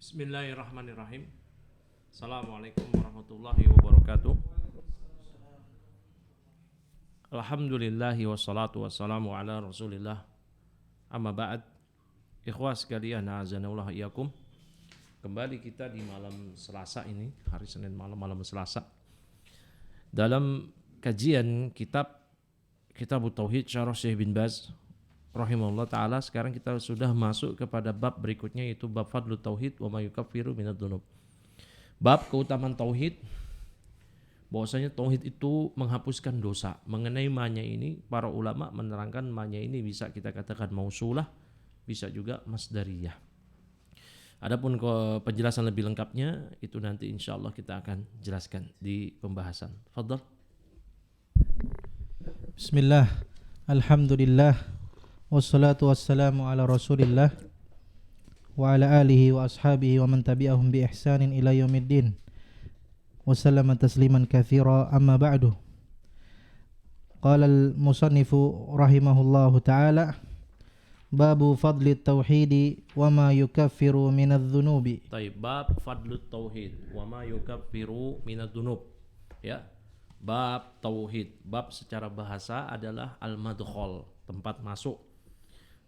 Bismillahirrahmanirrahim. Assalamualaikum warahmatullahi wabarakatuh. Alhamdulillahi wassalatu wassalamu ala rasulillah. Amma ba'd. Ikhwah sekalian, azanallahu iyyakum. Kembali kita di malam Selasa ini, hari Senin malam Selasa, dalam kajian kitab Tauhid Syarah Syekh bin Baz rahimahullah ta'ala. Sekarang kita sudah masuk kepada bab berikutnya, yaitu bab Fadlut Tauhid wa ma yukaffiru minad dzunub. Bab keutamaan Tauhid, bahwasanya Tauhid itu menghapuskan dosa. Mengenai ma'nya ini, para ulama menerangkan ma'nya ini bisa kita katakan mausulah, bisa juga masdariyah. Adapun penjelasan lebih lengkapnya itu nanti insyaallah kita akan jelaskan di pembahasan. Fadhal. Bismillah, alhamdulillah, wassalatu wassalamu ala rasulillah wa ala alihi wa ashabihi wa man tabi'ahum bi ihsanin ila yaumiddin wa sallama tasliman katsira, amma ba'du. Qala al-musannifu rahimahullahu ta'ala, babu fadli tauhidi wa ma yukaffiru minadz dzunubi. Baik, bab Fadlut Tauhid wa ma yukaffiru minadz dzunub. Ya. Bab tauhid, bab secara bahasa adalah al-madkhal, tempat masuk.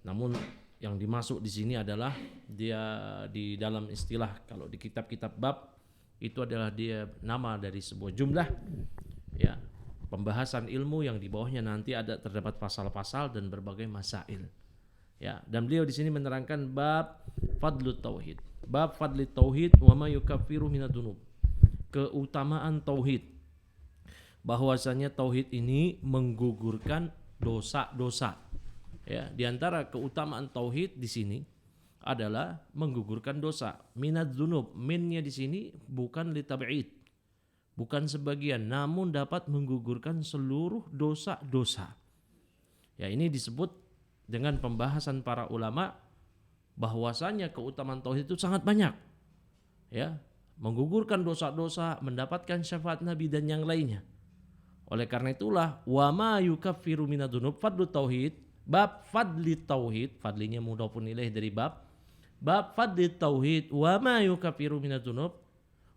Namun yang dimasuk di sini adalah dia di dalam istilah, kalau di kitab-kitab bab itu adalah dia nama dari sebuah jumlah, ya, pembahasan ilmu yang di bawahnya nanti ada terdapat pasal-pasal dan berbagai masail. Ya, dan beliau di sini menerangkan bab Fadlut Tauhid. Bab Fadlut Tauhid wa ma yukaffiru minadz dzunub. Keutamaan tauhid, bahwasanya tauhid ini menggugurkan dosa-dosa. Ya, di antara keutamaan tauhid di sini adalah menggugurkan dosa. Minadz dzunub, minnya di sini bukan litab'id, bukan sebagian, namun dapat menggugurkan seluruh dosa-dosa. Ya, ini disebut dengan pembahasan para ulama bahwasanya keutamaan tauhid itu sangat banyak. Ya, menggugurkan dosa-dosa, mendapatkan syafaat Nabi dan yang lainnya. Oleh karena itulah wa ma yukaffiru minadz dzunub, fadlut tauhid, bab fadli tauhid, fadlinya mudhafun ilaih dari bab fadli tauhid wa ma yukaffiru minadz dzunub.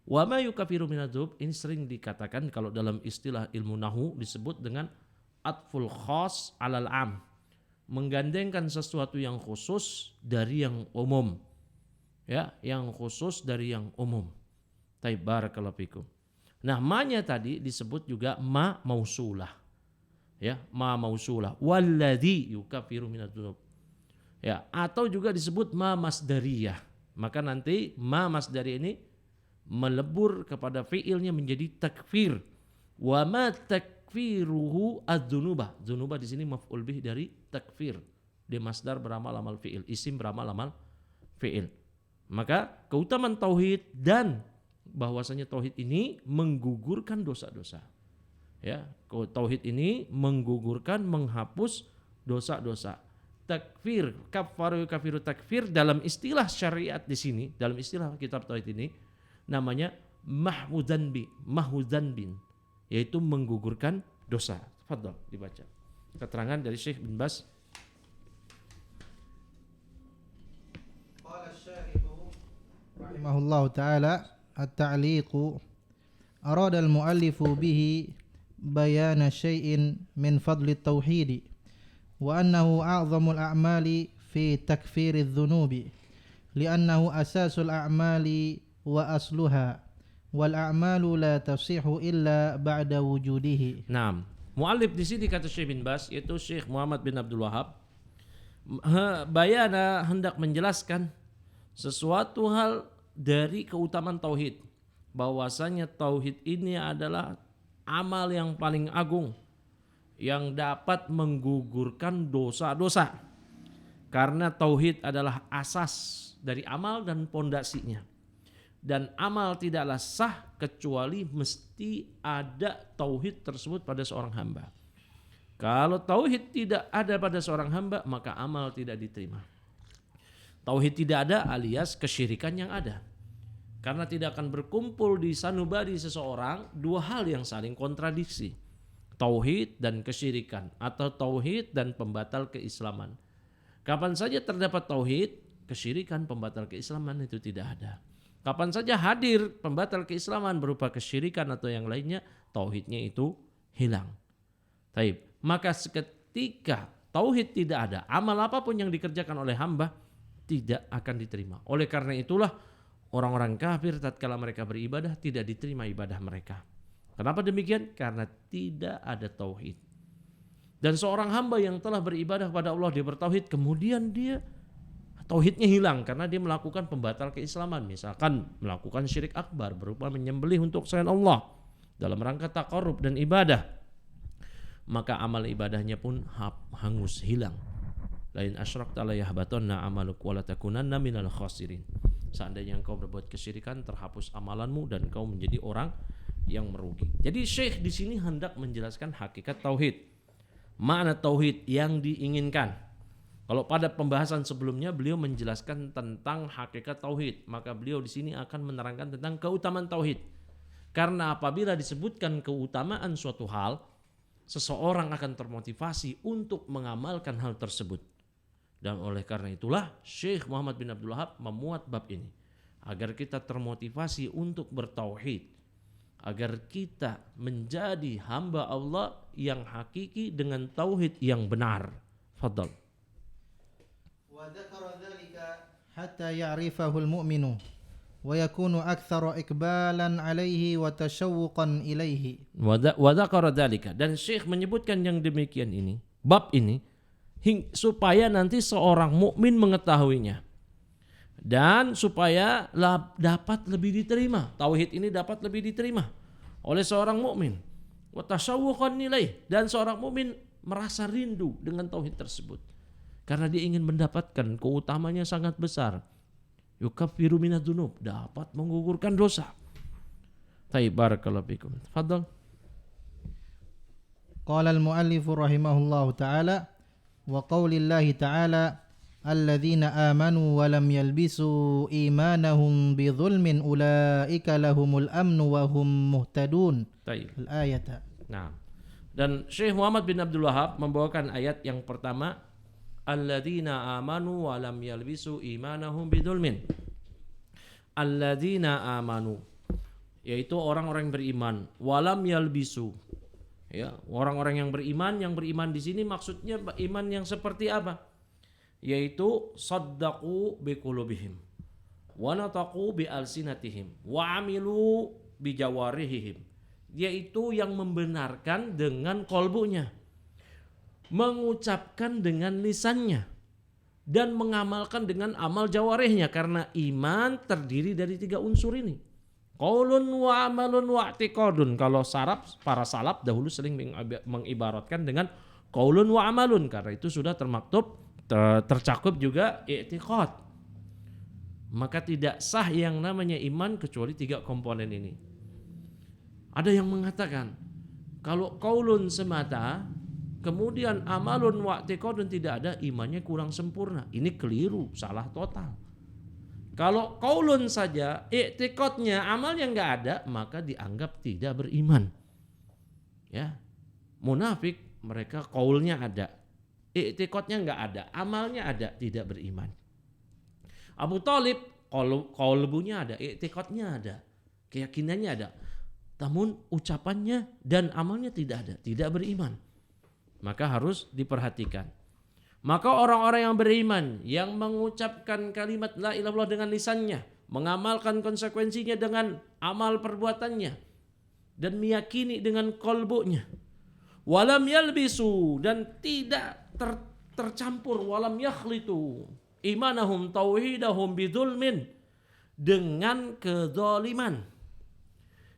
Wa ma yukaffiru minadz dzunub ini sering dikatakan kalau dalam istilah ilmu nahwu disebut dengan atful khas alal am, menggandengkan sesuatu yang khusus dari yang umum. Ya, yang khusus dari yang umum. Taib, barakallahu fikum. Nah, ma-nya tadi disebut juga ma mausulah. Ya, ma mausulah. Walladzi yukaffiru minadz dzunub. Ya, atau juga disebut ma masdariyah. Maka nanti ma masdariyah ini melebur kepada fiilnya menjadi takfir. Wa ma takfiruhu adz-dzunubah. Dzunubah di sini maf'ul bih dari takfir. Dia masdar beramal amal fiil, isim beramal amal fiil. Maka keutamaan tauhid dan bahwasanya tauhid ini menggugurkan dosa-dosa. Ya, tauhid ini menggugurkan, menghapus dosa-dosa. Takfir, kafaru kafiru takfir dalam istilah syariat di sini, dalam istilah kitab tauhid ini namanya mahwudzan bin, yaitu menggugurkan dosa. Fadhal dibaca. Keterangan dari Syekh bin Baz. Qala asy-syarihu rahimahullahu ta'ala, at-ta'liqu arada al-muallifu bihi bayana syai'in min fadli at-tauhid wa annahu a'zamul a'mali fi takfiriz dzunubi li'annahu asasul a'mali wa asluha wal a'malu la tasihhu illa ba'da wujudihi. Naam, muallif di sini kata Syekh bin Baz, yaitu Syekh Muhammad bin Abdul Wahab, bayana hendak menjelaskan sesuatu hal dari keutamaan tauhid, bahwasanya tauhid ini adalah amal yang paling agung yang dapat menggugurkan dosa-dosa, karena tauhid adalah asas dari amal dan pondasinya, dan amal tidaklah sah kecuali mesti ada tauhid tersebut pada seorang hamba. Kalau tauhid tidak ada pada seorang hamba, maka amal tidak diterima. Tauhid tidak ada alias kesyirikan yang ada. Karena tidak akan berkumpul di sanubari seseorang dua hal yang saling kontradiksi. Tauhid dan kesyirikan, atau tauhid dan pembatal keislaman. Kapan saja terdapat tauhid, kesyirikan, pembatal keislaman itu tidak ada. Kapan saja hadir pembatal keislaman berupa kesyirikan atau yang lainnya, tauhidnya itu hilang. Taib. Maka ketika tauhid tidak ada, amal apapun yang dikerjakan oleh hamba tidak akan diterima. Oleh karena itulah orang-orang kafir tatkala mereka beribadah tidak diterima ibadah mereka. Kenapa demikian? Karena tidak ada tauhid. Dan seorang hamba yang telah beribadah kepada Allah, dia bertauhid, kemudian dia tauhidnya hilang karena dia melakukan pembatal keislaman. Misalkan melakukan syirik akbar berupa menyembelih untuk selain Allah dalam rangka taqarrub dan ibadah, maka amal ibadahnya pun hangus, hilang. Lain asyrakta la yahbatanna amaluk wa la takunanna minal khasirin. Seandainya engkau berbuat kesyirikan, terhapus amalanmu dan engkau menjadi orang yang merugi. Jadi Syekh di sini hendak menjelaskan hakikat tauhid, makna tauhid yang diinginkan. Kalau pada pembahasan sebelumnya beliau menjelaskan tentang hakikat tauhid, maka beliau di sini akan menerangkan tentang keutamaan tauhid. Karena apabila disebutkan keutamaan suatu hal, seseorang akan termotivasi untuk mengamalkan hal tersebut. Dan oleh karena itulah Syekh Muhammad bin Abdul Wahab memuat bab ini agar kita termotivasi untuk bertauhid, agar kita menjadi hamba Allah yang hakiki dengan tauhid yang benar. Fadhal. Wa dzakara dzalika hatta ya'rifahu al-mu'minu wa yakunu aktsara iqbalan 'alaihi wa tashawwuqan ilaihi. Wa dzakara dzalika, dan Syekh menyebutkan yang demikian ini, bab ini supaya nanti seorang mukmin mengetahuinya dan supaya dapat lebih diterima. Tauhid ini dapat lebih diterima oleh seorang mukmin. Wa tasyawwuqan ilaih, dan seorang mukmin merasa rindu dengan tauhid tersebut karena dia ingin mendapatkan keutamanya sangat besar. Yukaffiru minadz-dzunub, dapat menggugurkan dosa. Tayyib, barakallahu fikum. Tafadhal. Qala al-muallif rahimahullahu ta'ala wa qaulillahi ta'ala alladzina amanu wa lam yalbisu imanahum bidzulmin ulaika lahumul amnu wa hum muhtadun. Tayyib. Al-ayata. Nah, dan Syekh Muhammad bin Abdul Wahab membawakan ayat yang pertama, alladzina amanu wa lam yalbisu imanahum bidzulmin. Alladzina amanu, yaitu orang-orang yang beriman, wa lam yalbisu. Ya, orang-orang yang beriman di sini maksudnya iman yang seperti apa? Yaitu saddaqu biqulubihim wa nataqu bialsinatihim wa amilu bijawarihim, yaitu yang membenarkan dengan kolbunya, mengucapkan dengan lisannya, dan mengamalkan dengan amal jawarihnya. Karena iman terdiri dari 3 unsur ini, qaulun wa amalun wa i'tiqadun. Kalau para salaf dahulu sering mengibaratkan dengan qaulun wa amalun, karena itu sudah tercakup juga i'tiqad. Maka tidak sah yang namanya iman kecuali 3 komponen ini. Ada yang mengatakan kalau qaulun semata kemudian amalun wa i'tiqadun tidak ada, imannya kurang sempurna. Ini keliru, salah total. Kalau qaulun saja, i'tiqadnya, amalnya enggak ada, maka dianggap tidak beriman. Ya. Munafik mereka qaulnya ada, i'tiqadnya enggak ada, amalnya ada, tidak beriman. Abu Thalib qalbunya ada, i'tiqadnya ada, keyakinannya ada, namun ucapannya dan amalnya tidak ada, tidak beriman. Maka harus diperhatikan. Maka orang-orang yang beriman yang mengucapkan kalimat la ilaha illallah dengan lisannya, mengamalkan konsekuensinya dengan amal perbuatannya, dan meyakini dengan kolbunya, walam yalbisu, dan tidak tercampur, walam yakhlitu imanahum tauhidahum bidzulmin, dengan kezaliman.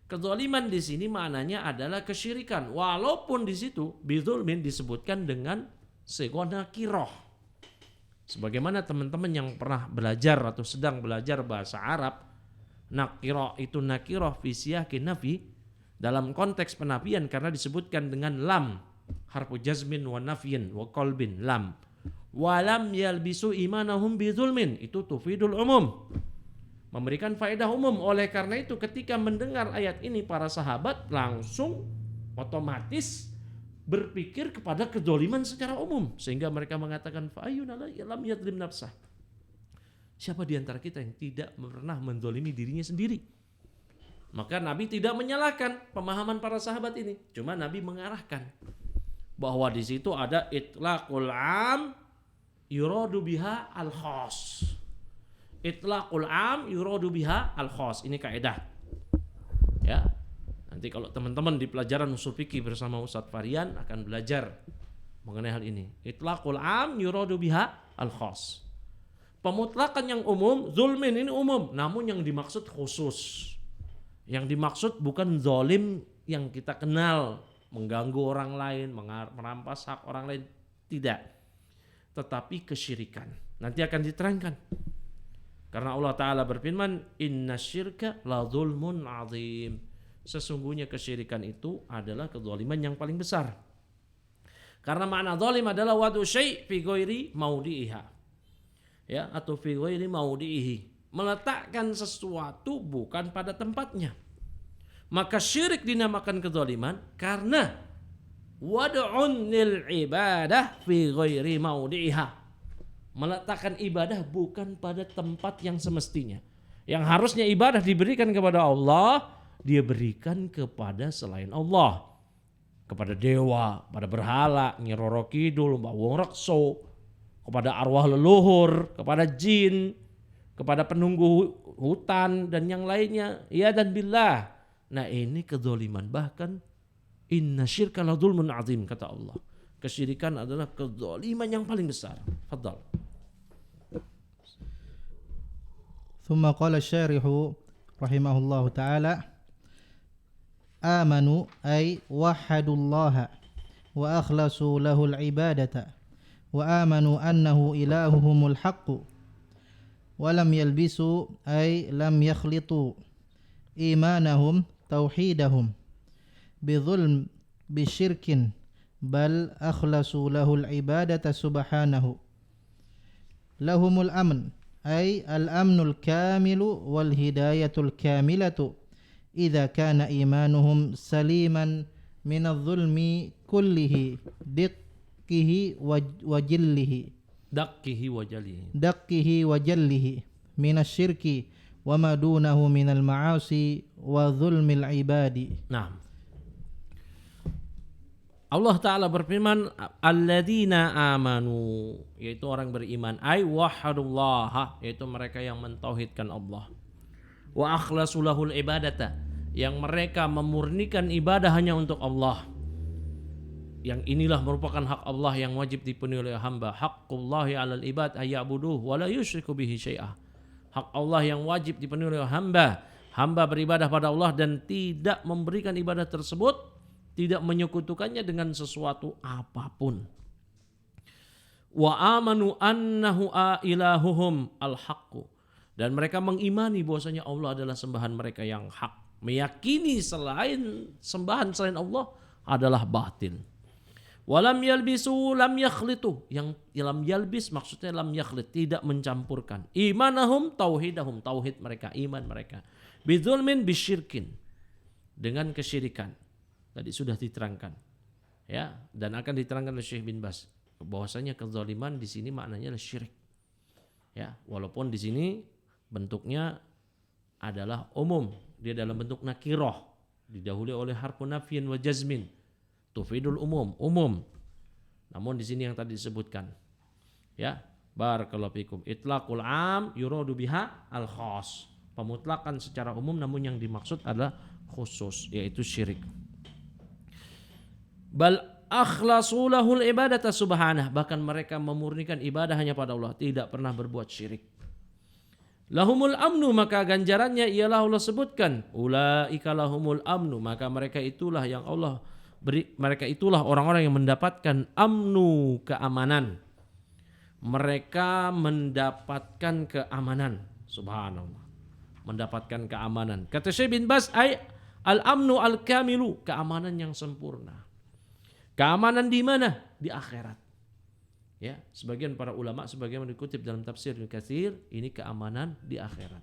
Kezaliman di sini maknanya adalah kesyirikan, walaupun di situ bidzulmin disebutkan dengan sighah nakirah. Sebagaimana teman-teman yang pernah belajar atau sedang belajar bahasa Arab, nakirah itu nakirah fi siyaqin nafi, dalam konteks penafian karena disebutkan dengan lam, harfu jazmin wa nafyin wa qalbin, lam. Walam yalbisu imanahum bidzulmin, itu tufidul umum, memberikan faedah umum. Oleh karena itu ketika mendengar ayat ini para sahabat langsung otomatis berpikir kepada kedzaliman secara umum, sehingga mereka mengatakan fa ayyuna lam yadlim nafsah. Siapa di antara kita yang tidak pernah menzalimi dirinya sendiri? Maka Nabi tidak menyalahkan pemahaman para sahabat ini. Cuma Nabi mengarahkan bahwa di situ ada itlaqul am yuradu biha al khas. Itlaqul am yuradu biha al khas. Ini kaidah. Ya. Nanti kalau teman-teman di pelajaran usul fikih bersama Ustadz Farian akan belajar mengenai hal ini. Itlaqul am yuradu biha al khas. Pemutlakan yang umum, zulmin ini umum, namun yang dimaksud khusus. Yang dimaksud bukan zalim yang kita kenal, mengganggu orang lain, merampas hak orang lain, tidak. Tetapi kesyirikan. Nanti akan diterangkan. Karena Allah Ta'ala berfirman, inna syirka la zulmun azim. Sesungguhnya kesyirikan itu adalah kezaliman yang paling besar. Karena makna zalim adalah wadu syai' fi ghairi maudi'iha. Ya, atau fi ghairi maudi'ihi, meletakkan sesuatu bukan pada tempatnya. Maka syirik dinamakan kezaliman karena wad'un lil ibadah fi ghairi maudi'iha, meletakkan ibadah bukan pada tempat yang semestinya. Yang harusnya ibadah diberikan kepada Allah, dia berikan kepada selain Allah, kepada dewa, pada berhala, Nyi Roro Kidul, Mbah Wong Rekso, kepada arwah leluhur, kepada jin, kepada penunggu hutan dan yang lainnya. Ya dan billah. Nah ini kezaliman. Bahkan inna syirka la dzulmun azim, kata Allah. Kesyirikan adalah kezaliman yang paling besar. Fadhal. Thumma qala syarihu rahimahullahu ta'ala, amanu ay wahadullaha wa akhlasu lahul ibadata wa amanu annahu ilahuhumul haqqu wa lam yalbisu ay lam yakhlitu imanahum tauhidahum bidzulm bisyirkin bal akhlasu lahul ibadata subhanahu lahumul amn ay al amnul kamilu wal hidayatul kamilatu idza kana imanuhum saliman minadh-dhulmi kullihi dakkihi wa jallihi minasyirki wa ma dunahu minal ma'asi wa dhulmil ibadi. Nah, Allah Ta'ala berfirman, alladzina amanu, yaitu orang beriman, ay wahadullah, yaitu mereka yang mentauhidkan Allah, wa akhlasu lahul ibadata, yang mereka memurnikan ibadah hanya untuk Allah. Yang inilah merupakan hak Allah yang wajib dipenuhi oleh hamba. Haqqullahi 'alal ibad ayya'buduhu wa la yusyriku bihi syai'ah. Hak Allah yang wajib dipenuhi oleh hamba. Hamba beribadah pada Allah dan tidak memberikan ibadah tersebut, tidak menyekutukannya dengan sesuatu apapun. Wa amanu annahu ilahuhum al-haqqu. Dan mereka mengimani bahwasanya Allah adalah sembahan mereka yang hak. Meyakini sembahan selain Allah adalah batil. Walam yalbisu lam yakhlitu, yang lam yalbis maksudnya lam yakhlit, tidak mencampurkan. Imanahum tauhidahum, tauhid mereka, iman mereka. Bidzulmin bisyirkin, dengan kesyirikan. Tadi sudah diterangkan. Ya, dan akan diterangkan oleh Syekh bin Baz bahwasanya kezaliman di sini maknanya adalah syirik. Ya, walaupun di sini bentuknya adalah umum, dia dalam bentuk nakirah, didahului oleh harfun nafyin wa jazmin. Tufidul umum. Namun di sini yang tadi disebutkan. Ya, barakallahu fikum. Itlaqul am yuradu biha al khas. Pemutlakan secara umum namun yang dimaksud adalah khusus, yaitu syirik. Bal akhlasu lahul ibadata subhanah, bahkan mereka memurnikan ibadah hanya pada Allah, tidak pernah berbuat syirik. Lahumul amnu, maka ganjarannya ialah Allah sebutkan, ulaika lahumul amnu, maka mereka itulah yang Allah beri, mereka itulah orang-orang yang mendapatkan amnu, keamanan. Mereka mendapatkan keamanan. Subhanallah. Mendapatkan keamanan. Kata Syekh bin Baz, al-amnu al-kamilu, keamanan yang sempurna. Keamanan di mana? Di akhirat. Ya, sebagian para ulama, sebagian dikutip dalam tafsir Ibnu Katsir, ini keamanan di akhirat.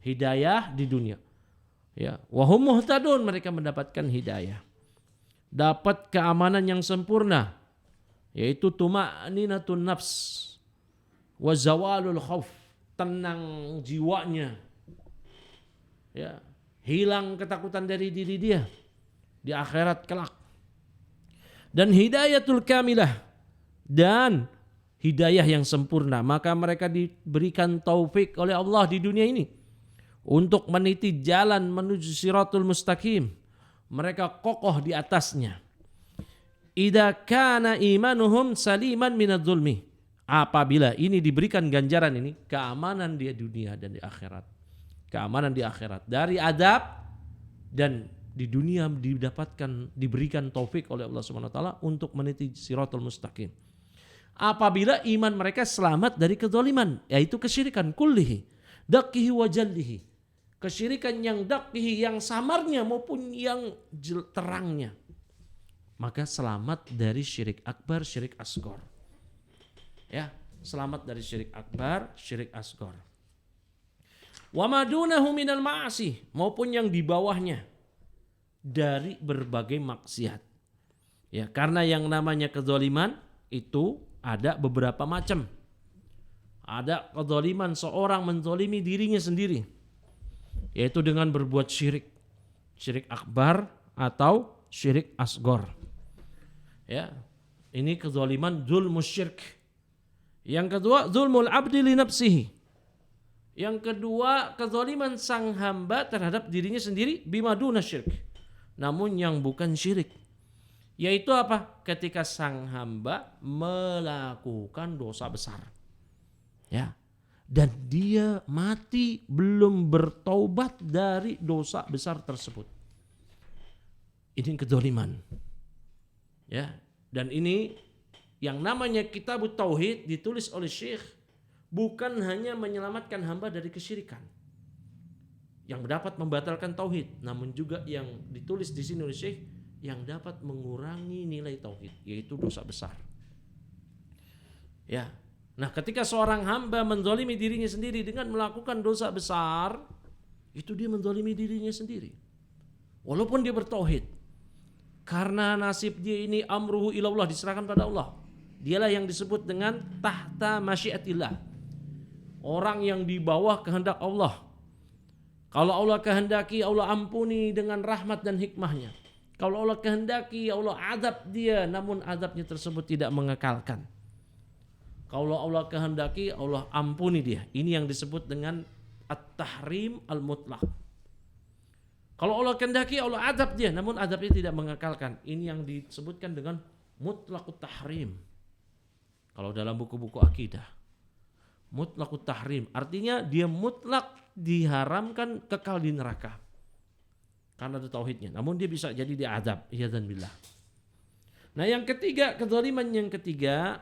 Hidayah di dunia. Ya, wa hum muhtadun, mereka mendapatkan hidayah. Dapat keamanan yang sempurna, yaitu tuma'ninatun nafs wa zawalul khauf, tenang jiwanya. Ya, hilang ketakutan dari diri dia di akhirat kelak. Dan hidayatul kamilah, dan hidayah yang sempurna, maka mereka diberikan taufik oleh Allah di dunia ini untuk meniti jalan menuju siratul mustaqim. Mereka kokoh di atasnya. Idza kana imanuhum saliman minadz zulmi. Apabila ini diberikan ganjaran ini, keamanan di dunia dan di akhirat. Keamanan di akhirat dari adab, dan di dunia diberikan taufik oleh Allah Subhanahu wa taala untuk meniti siratul mustaqim. Apabila iman mereka selamat dari kezaliman, yaitu kesyirikan kullihi, daqihi wa jallihi. Kesyirikan yang daqihi, yang samarnya maupun yang terangnya. Maka selamat dari syirik akbar, syirik asghar. Ya, selamat dari syirik akbar, syirik asghar. Wa madunahu minal ma'asi, maupun yang di bawahnya dari berbagai maksiat. Ya, karena yang namanya kezaliman itu ada beberapa macam. Ada kezaliman seorang menzalimi dirinya sendiri, yaitu dengan berbuat syirik, syirik akbar atau syirik asghar. Ya, ini kezaliman zulmus syirk. Yang kedua, zulmul abdi li nafsihi. Yang kedua, kezaliman sang hamba terhadap dirinya sendiri bimaduna syirk, namun yang bukan syirik. Yaitu apa? Ketika sang hamba melakukan dosa besar. Ya. Dan dia mati belum bertaubat dari dosa besar tersebut. Ini kezaliman. Ya. Dan ini yang namanya Kitabut Tauhid ditulis oleh Syekh bukan hanya menyelamatkan hamba dari kesyirikan yang dapat membatalkan tauhid, namun juga yang ditulis di sini oleh Syekh yang dapat mengurangi nilai tauhid, yaitu dosa besar. Ya. Nah, ketika seorang hamba menzalimi dirinya sendiri dengan melakukan dosa besar, itu dia menzalimi dirinya sendiri. Walaupun dia bertauhid. Karena nasib dia ini amruhu ilallah, diserahkan pada Allah. Dialah yang disebut dengan tahta masyiatillah. Orang yang di bawah kehendak Allah. Kalau Allah kehendaki, Allah ampuni dengan rahmat dan hikmahnya. Kalau Allah kehendaki, Allah azab dia, namun azabnya tersebut tidak mengekalkan. Kalau Allah kehendaki, Allah ampuni dia. Ini yang disebut dengan at-tahrim al-mutlaq. Kalau Allah kehendaki, Allah azab dia, namun azabnya tidak mengekalkan. Ini yang disebutkan dengan mutlaqut tahrim. Kalau dalam buku-buku akidah, mutlaqut tahrim artinya dia mutlak diharamkan kekal di neraka karena itu tauhidnya, namun dia bisa jadi diazab, iyadzan billah. Nah, yang ketiga, kezaliman yang ketiga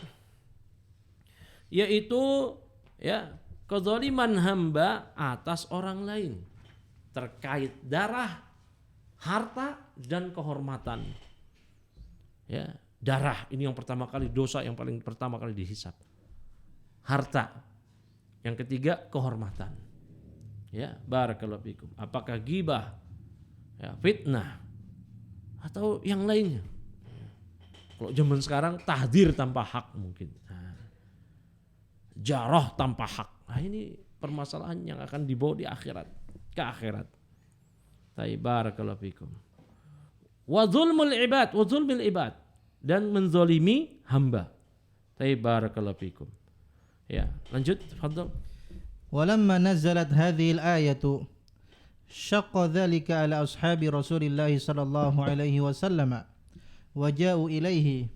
yaitu ya kezaliman hamba atas orang lain terkait darah, harta dan kehormatan. Ya, darah ini yang pertama kali, dosa yang paling pertama kali dihisab. Harta. Yang ketiga, kehormatan. Ya, barakallahu fikum. Apakah ghibah, ya, fitnah, atau yang lainnya? Kalau zaman sekarang tahdir tanpa hak mungkin. Nah, jarah tanpa hak. Nah, ini permasalahan yang akan dibawa di akhirat, ke akhirat. Barakallahu fikum. Wa zulmul ibad, wa zulmil ibad, dan menzalimi hamba. Barakallahu fikum. Ya, lanjut, tafadhol. ولما نزلت هذه الآية شق ذلك على أصحاب رسول الله صلى الله عليه وسلم وجاءوا إليه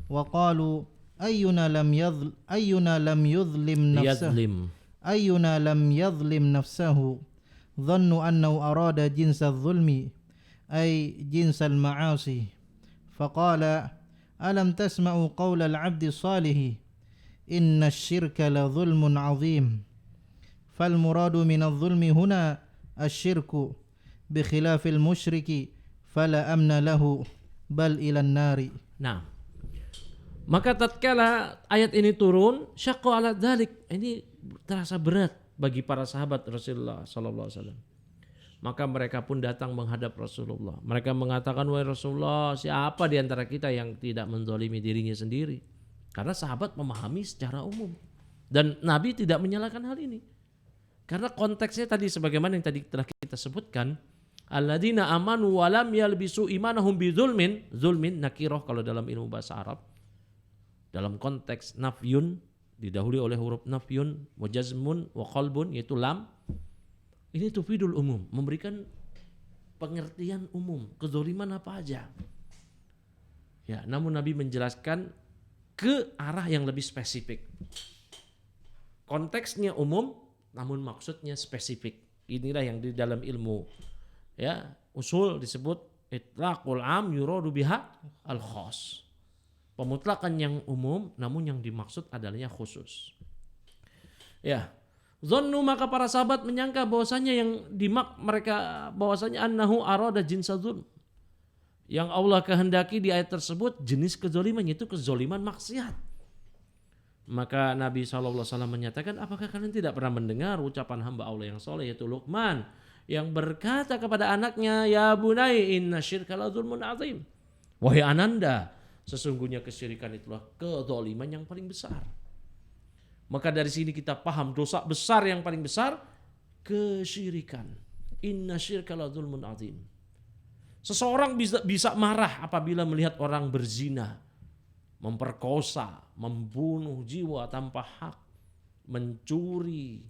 وقالوا أينا لم يظلم نفسه ظنوا أنه أراد جنس الظلم أي جنس المعاصي فقال ألم تسمعوا قول العبد الصالح إن الشرك لظلم عظيم فالمراد من الظلم هنا الشرك بخلاف المشرك فلا أمن له بل إلى النار. Nah, maka tatkala ayat ini turun, syaqqa ala dzalik, ini terasa berat bagi para sahabat Rasulullah sallallahu alaihi wasallam. Maka mereka pun datang menghadap Rasulullah. Mereka mengatakan, wahai Rasulullah, siapa di antara kita yang tidak menzalimi dirinya sendiri? Karena sahabat memahami secara umum dan Nabi tidak menyalahkan hal ini. Karena konteksnya tadi sebagaimana yang tadi telah kita sebutkan, alladzina amanu wa lam yalbisu imanahum bidzulmin, zulmin nakirah kalau dalam ilmu bahasa Arab. Dalam konteks nafyun didahului oleh huruf nafyun, mujazmun wa qalbun yaitu lam. Ini tufidul umum, memberikan pengertian umum, kezaliman apa aja. Ya, namun Nabi menjelaskan ke arah yang lebih spesifik. Konteksnya umum, namun maksudnya spesifik. Inilah yang di dalam ilmu ya usul disebut itlaqul am yuradu biha al khas. Pemutlakan yang umum, namun yang dimaksud adanya khusus. Ya, zannu maka para sahabat menyangka bahwasanya yang mereka bahwasanya annahu arada jinsa dzulm. Yang Allah kehendaki di ayat tersebut jenis kezaliman, yaitu kezaliman maksiat. Maka Nabi SAW menyatakan, apakah kalian tidak pernah mendengar ucapan hamba Allah yang soleh yaitu Luqman yang berkata kepada anaknya, ya bunai inna syirka la dzulmun azim. Wahai ananda, sesungguhnya kesyirikan itulah kezaliman yang paling besar. Maka dari sini kita paham dosa besar yang paling besar kesyirikan. Inna syirka la dzulmun azim. Seseorang bisa marah apabila melihat orang berzina, memperkosa, membunuh jiwa tanpa hak, mencuri,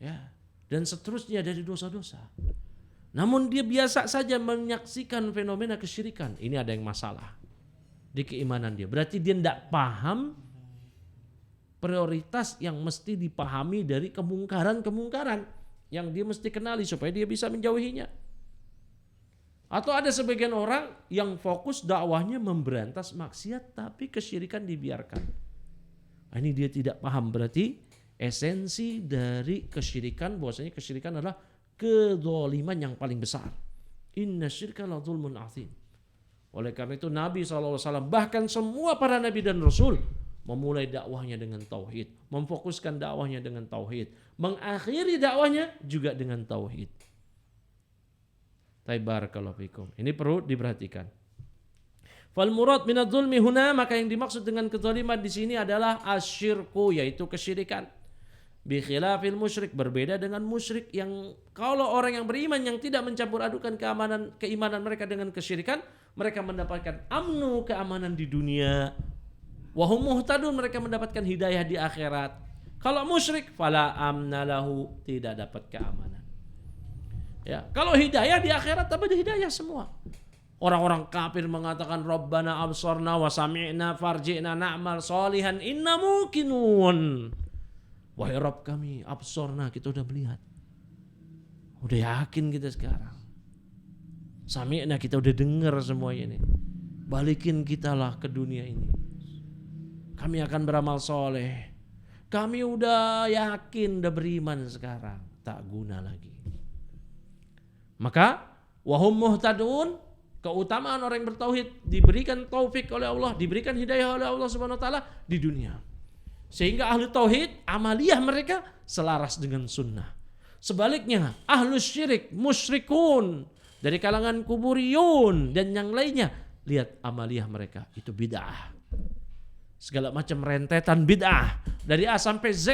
ya, dan seterusnya dari dosa-dosa. Namun dia biasa saja menyaksikan fenomena kesyirikan. Ini ada yang masalah di keimanan dia. Berarti dia tidak paham prioritas yang mesti dipahami dari kemungkaran-kemungkaran yang dia mesti kenali supaya dia bisa menjauhinya. Atau ada sebagian orang yang fokus dakwahnya memberantas maksiat tapi kesyirikan dibiarkan. Nah, ini dia tidak paham, berarti esensi dari kesyirikan bahwasanya kesyirikan adalah kezaliman yang paling besar. Inna syirka la dzulmun azim. Oleh karena itu Nabi SAW bahkan semua para nabi dan rasul memulai dakwahnya dengan tauhid, memfokuskan dakwahnya dengan tauhid, mengakhiri dakwahnya juga dengan tauhid. Barakallahu fikum. Ini perlu diperhatikan. Fal murad minadz zulmi huna, maka yang dimaksud dengan kezaliman di sini adalah asyirku, yaitu kesyirikan. Bi khilafil musyrik, berbeda dengan musyrik yang kalau orang yang beriman yang tidak mencampur adukan keimanan mereka dengan kesyirikan, mereka mendapatkan amnu, keamanan di dunia. Wa hum muhtadun, mereka mendapatkan hidayah di akhirat. Kalau musyrik fala amna lahu, tidak dapat keamanan. Ya, kalau hidayah di akhirat dapat hidayah semua. Orang-orang kafir mengatakan Rabbana absarna wa sami'na farji'na na'mal sholihan inna muqinun. Wahai Rabb kami, absarna, kita udah melihat. Udah yakin kita sekarang. Sami'na, kita udah dengar semuanya ini. Balikin kita lah ke dunia ini. Kami akan beramal soleh. Kami udah yakin, udah beriman sekarang. Tak guna lagi. Maka wahum muhtadun, keutamaan orang yang bertauhid, diberikan taufik oleh Allah, diberikan hidayah oleh Allah Subhanahu wa taala di dunia. Sehingga ahli tauhid, amaliyah mereka selaras dengan sunnah. Sebaliknya, ahlus syirik, musyrikun dari kalangan kuburiyun dan yang lainnya, lihat amaliyah mereka itu bid'ah. Segala macam rentetan bid'ah dari A sampai Z,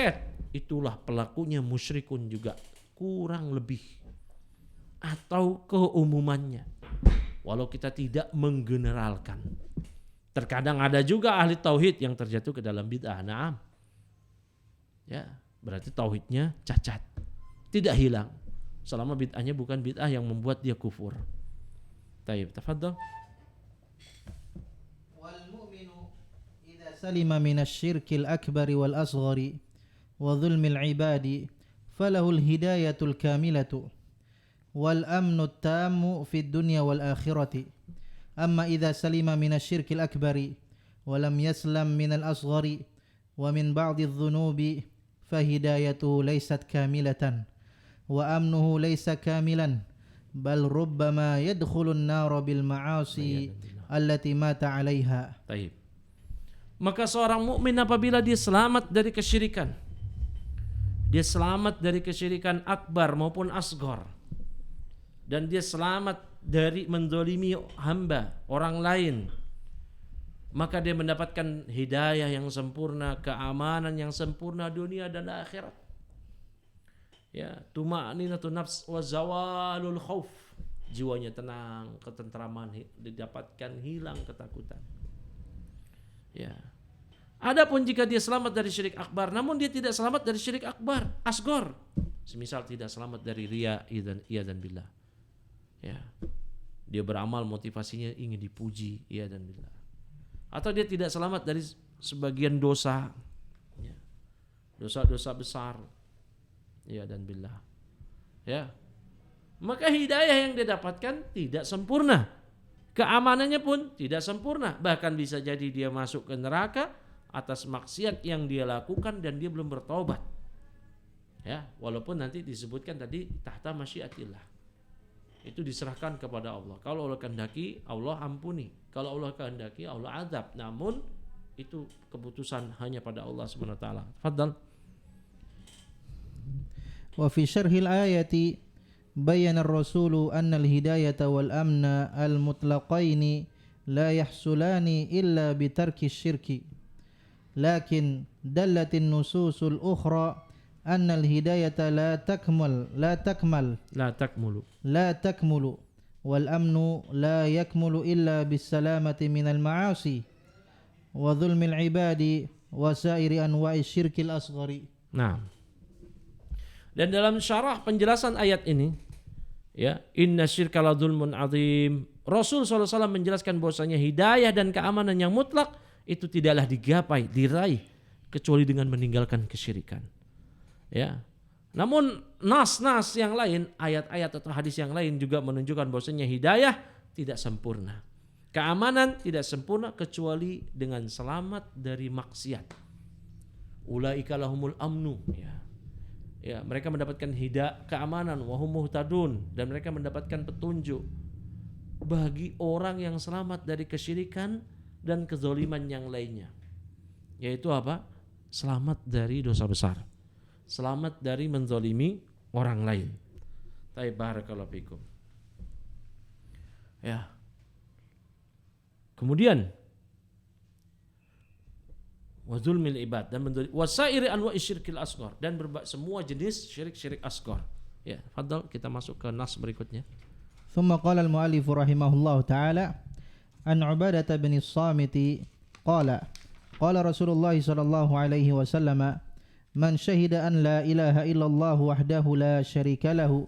itulah pelakunya musyrikun juga kurang lebih. Atau keumumannya, walau kita tidak menggeneralkan. Terkadang ada juga ahli tauhid yang terjatuh ke dalam bid'ah. Naam. Ya, berarti tauhidnya cacat, tidak hilang selama bid'ahnya bukan bid'ah yang membuat dia kufur. Taib, tafadhal. Wal mu'minu idza salima minasyirkil akbari wal asghari wa dzulmil ibadi falahul hidayatul kamilatu wal amnu tammu fid dunya wal akhirati. Amma idza salima minasyirkil akbari wa lam yaslam minal asghari wa min ba'dhi adh-dhunubi fahidayatuhu laysat kamilatan wa amnuhu laysa kamilan bal rubbama yadkhulun nar bil ma'asi allati mata 'alaiha. Baik. Maka seorang mukmin apabila dia selamat dari kesyirikan, dia selamat dari kesyirikan akbar maupun asghar, dan dia selamat dari menzalimi hamba orang lain, maka dia mendapatkan hidayah yang sempurna, keamanan yang sempurna dunia dan akhirat. Ya, tuma'ninatun nafs wa zawalul khauf. Jiwanya tenang, ketentraman didapatkan, hilang ketakutan. Ya. Adapun jika dia selamat dari syirik akbar, namun dia tidak selamat dari syirik akbar, asgor. Semisal tidak selamat dari riya dan billah. Ya. Dia beramal motivasinya ingin dipuji, iya dan billah. Atau dia tidak selamat dari sebagian dosa, ya. Dosa-dosa besar, iya dan billah. Ya. Maka hidayah yang dia dapatkan tidak sempurna. Keamanannya pun tidak sempurna. Bahkan bisa jadi dia masuk ke neraka atas maksiat yang dia lakukan dan dia belum bertobat. Ya, walaupun nanti disebutkan tadi tahta masyiatillah. Itu diserahkan kepada Allah. Kalau Allah kehendaki, Allah ampuni. Kalau Allah kehendaki, Allah azab. Namun itu keputusan hanya pada Allah Subhanahu wa taala. Tafadhal. Wa fi syarhil ayati bayyana ar-rasulu anna al-hidayata wal amna al-mutlaqaini la yahsulani illa bi tarki syirki. Lakin dallatin nususul ukhra anna al-hidayata la takmulu wal amnu la yakmulu illa bis salamati minal ma'asi wa dhulmil ibadi wa sairi anwa'i syirkil asghari. Nah. Dan dalam syarah penjelasan ayat ini, ya, inna syirka la dzulmun adzim. Rasul SAW menjelaskan bahwasanya hidayah dan keamanan yang mutlak itu tidaklah digapai, diraih kecuali dengan meninggalkan kesyirikan. Ya. Namun nas-nas yang lain, ayat-ayat atau hadis yang lain juga menunjukkan bahwasanya hidayah tidak sempurna. Keamanan tidak sempurna kecuali dengan selamat dari maksiat. Ulaika lahumul amnu, ya. Ya, mereka mendapatkan keamanan, wahum muhtadun, dan mereka mendapatkan petunjuk. Bagi orang yang selamat dari kesyirikan dan kezaliman yang lainnya, yaitu apa? Selamat dari dosa besar, selamat dari menzalimi orang lain. Taib barakallahu fikum. Ya. Kemudian wa zulmil ibad dan wasairi anwa'i syirkil asghar dan semua jenis syirik-syirik asghar. Ya, fadhal kita masuk ke nas berikutnya. Thumma qala al-mu'allif rahimahullahu ta'ala an Ubadah bin as-Samit qala Rasulullah sallallahu alaihi wasallam man syahida an la ilaha illallah wahdahu la syarika lahu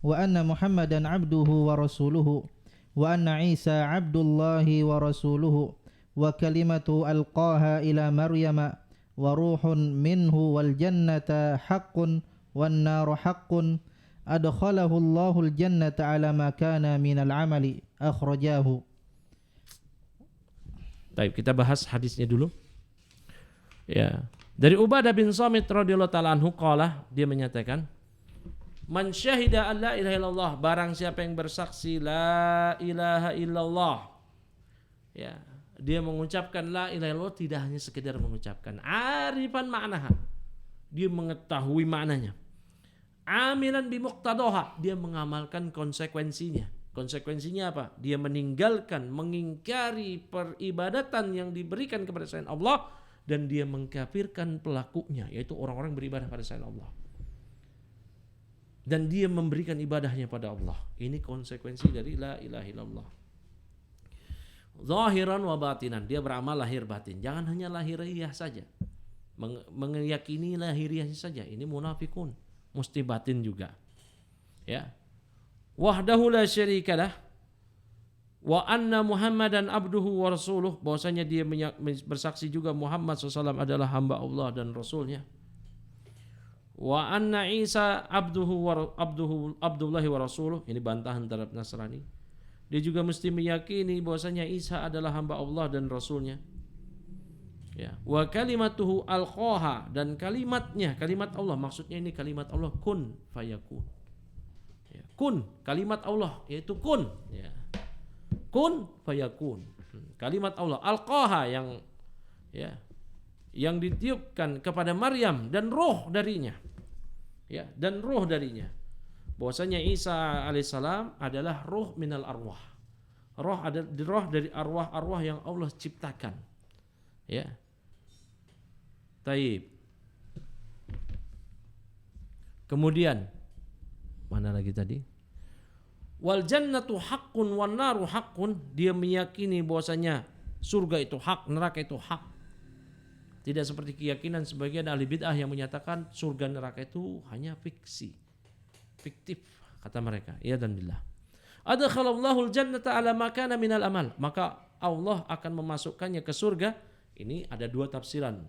wa anna Muhammadan abduhu wa rasuluhu wa anna Isa abdullahi wa rasuluhu wa kalimatu alqaha ila Maryama wa ruhun minhu wal jannata haqqun wan naru haqqun adkhalahu Allahul jannata ala ma kana minal amali akhrajahu. Baik, kita bahas hadisnya dulu. Ya, dari Ubadah bin Samit radhiyallahu taala anhu qala, dia menyatakan man syahida an la ilaha illallah, barang siapa yang bersaksi la ilaha illallah, ya, dia mengucapkan la ilaha illallah tidak hanya sekedar mengucapkan, arifan maknaha, dia mengetahui maknanya, amilan bimuqtadaha, dia mengamalkan konsekuensinya. Konsekuensinya apa? Dia meninggalkan, mengingkari peribadatan yang diberikan kepada selain Allah dan dia mengkafirkan pelakunya, yaitu orang-orang beribadah pada selain Allah. Dan dia memberikan ibadahnya pada Allah. Ini konsekuensi dari la ilaha illallah. Zahiran wa batinan, dia beramal lahir batin. Jangan hanya lahiriah saja, meyakini lahiriah saja. Ini munafikun, mesti batin juga. Ya. Wahdahu la syarikalah wa anna Muhammadan abduhu wa rasuluh, bahwasanya dia bersaksi juga Muhammad SAW adalah hamba Allah dan Rasulnya. Wa anna Isa abdullahi wa rasuluh, ini bantahan terhadap Nasrani. Dia juga mesti meyakini bahwasanya Isa adalah hamba Allah dan Rasulnya. Ya. Wa kalimatuhu alqaha, dan kalimatnya, kalimat Allah, maksudnya ini kalimat Allah, kun fayakun. Ya. Kun, kalimat Allah, yaitu kun. Ya. Kun fayakun. Kalimat Allah, alqaha, yang ditiupkan kepada Maryam dan roh darinya. Ya, dan roh darinya. Bahwasanya Isa alaihissalam adalah roh minal arwah. Roh dari arwah-arwah yang Allah ciptakan. Ya. Taib. Kemudian mana lagi tadi? Wal jannatu haqqun wan naru haqqun, dia meyakini bahwasanya surga itu hak, neraka itu hak. Tidak seperti keyakinan sebagian ahli bid'ah yang menyatakan surga neraka itu hanya fiksi, fiktif kata mereka. Ya dan billah. Adkhalallahu al-jannata ala ma kana minal amal, maka Allah akan memasukkannya ke surga. Ini ada dua tafsiran.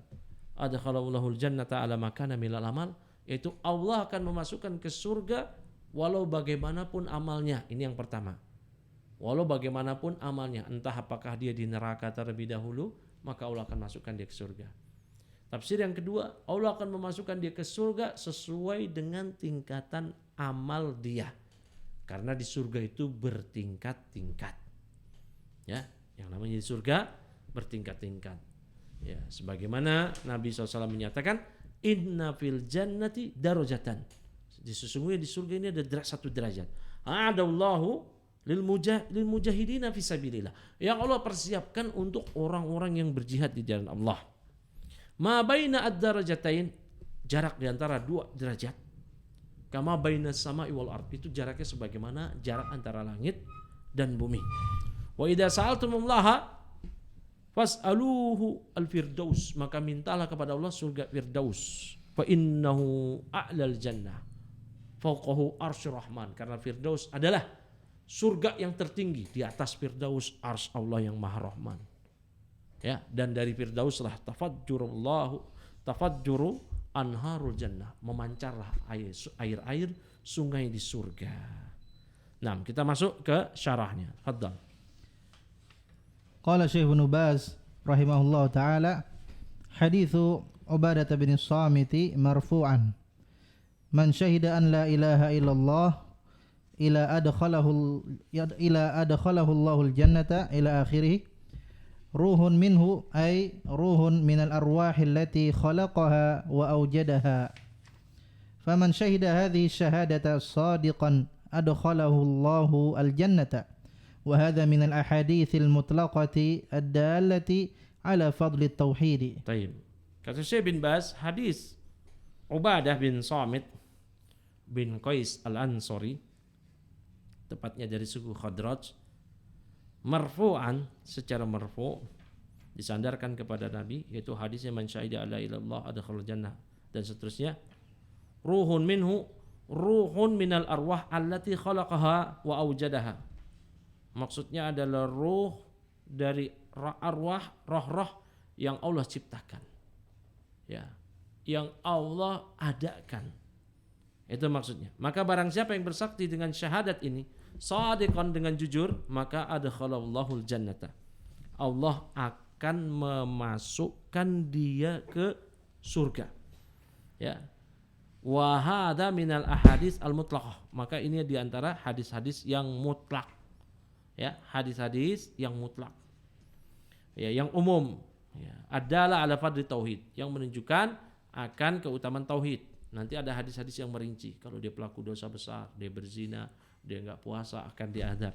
Adkhalallahu al-jannata ala ma kana minal amal, yaitu Allah akan memasukkan ke surga walau bagaimanapun amalnya. Ini yang pertama. Walau bagaimanapun amalnya, entah apakah dia di neraka terlebih dahulu, maka Allah akan masukkan dia ke surga. Tafsir yang kedua, Allah akan memasukkan dia ke surga sesuai dengan tingkatan amal dia. Karena di surga itu bertingkat-tingkat. Ya, yang namanya di surga bertingkat-tingkat. Ya, sebagaimana Nabi SAW menyatakan, inna fil jannati darajatan. Sesungguhnya di surga ini ada satu derajat. A'adallahu lil mujahidina fisabilillah. Yang Allah persiapkan untuk orang-orang yang berjihad di jalan Allah. Ma baina ad-darajatain, jarak di antara dua derajat. Kama baina sama'i wal ard, itu jaraknya sebagaimana jarak antara langit dan bumi. Wa idza sa'altumullaha fas'aluhu al-firdaus, maka mintalah kepada Allah surga Firdaus. Fa innahu a'lal jannah fawqahu arsyur rahman, karena Firdaus adalah surga yang tertinggi, di atas Firdaus arsy Allah yang Maha Rahman. Ya, dan dari Firdauslah tafajjuru anharul jannah, memancarlah air-air sungai di surga. Nah, kita masuk ke syarahnya. Fadhal. Qala Syekh Ibnu Baz rahimahullah taala, haditsu Ubadah bin Samit marfu'an, man syahida an la ilaha illallah ila adkhalahu Allahul jannata ila akhirih. Ruhun minhu ay ruhun minal arwahi allati khalaqaha wa awjadaha. Faman syahida hadhihi syahadata sadiqan adkhalahu Allahu al-jannata. Wa hadha minal ahadithil mutlaqati ad-dallati ala fadli at-tauhid. Baik. Kata Syekh bin Baz, hadis Ubadah bin Samit bin Qais al-Ansari, tepatnya dari suku Khadraj, marfu'an, secara marfu' disandarkan kepada Nabi, yaitu hadisnya man syahida alla ilallah adkhalal jannah dan seterusnya. Ruhun minhu, ruhun minal arwah allati khalaqaha wa awjadaha. Maksudnya adalah ruh dari arwah, roh-roh yang Allah ciptakan. Ya, yang Allah adakan. Itu maksudnya. Maka barang siapa yang bersakti dengan syahadat ini, shadiqan, dengan jujur, maka adkhalallahul jannata, Allah akan memasukkan dia ke surga. Ya. Wa hadza minal ahadits al mutlaqah, maka ini di antara hadis-hadis yang mutlak. Ya, hadis-hadis yang mutlak. Ya, yang umum. Ya, adalah ala fadli tauhid, yang menunjukkan akan keutamaan tauhid. Nanti ada hadis-hadis yang merinci, kalau dia pelaku dosa besar, dia berzina, dia enggak puasa, akan diadab.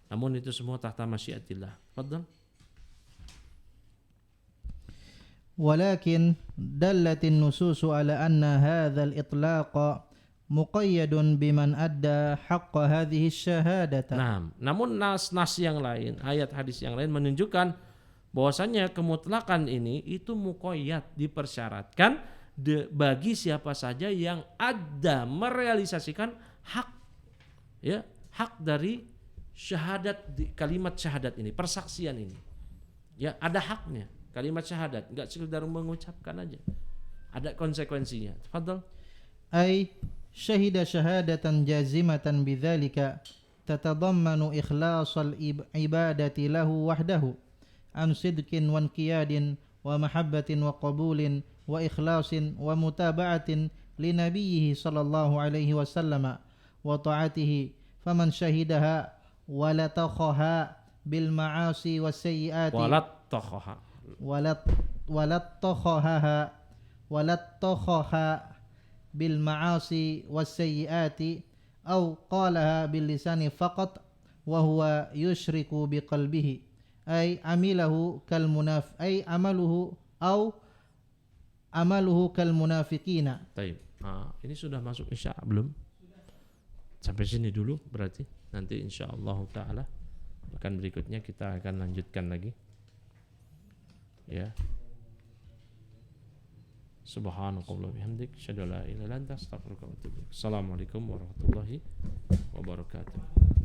Namun itu semua tahta masyiatillah. Fadhal. Walakin dallatin nususu ala anna hadzal itlaq muqayyadun biman adda haqqa hadhihi syahadata. Nah, namun nas-nas yang lain, ayat hadis yang lain menunjukkan bahwasanya kemutlakan ini itu muqayyad, dipersyaratkan bagi siapa saja yang ada merealisasikan hak, ya, hak dari syahadat, kalimat syahadat ini, persaksian ini. Ya, ada haknya. Kalimat syahadat, enggak sekedar mengucapkan aja. Ada konsekuensinya. Tafadhal. Ay syahida syahadatan jazimatan bidzalika tatadammanu ikhlasal ibadati lahu wahdahu an sidqin wa inqiyadin wa mahabbatin wa qabulin wa ikhlasin wa mutaba'atin li nabiyhi sallallahu alaihi wasallam wa ta'atihi. Faman syahidaha wa la takhaha bil ma'asi was sayyiati walattakhaha bil ma'asi was sayyiati aw qalaha bil lisani faqat wa huwa yushriku bi qalbihi ay amilahu kal amaluhu kal munafiqina. Baik. Ini sudah masuk isya belum? Sampai sini dulu berarti. Nanti insyaallah taala akan berikutnya kita akan lanjutkan lagi. Ya. Subhanakallah bihamdik, asyhadu an la ilaha illa anta, astaghfiruka wa atubu ilaik. Assalamualaikum warahmatullahi wabarakatuh.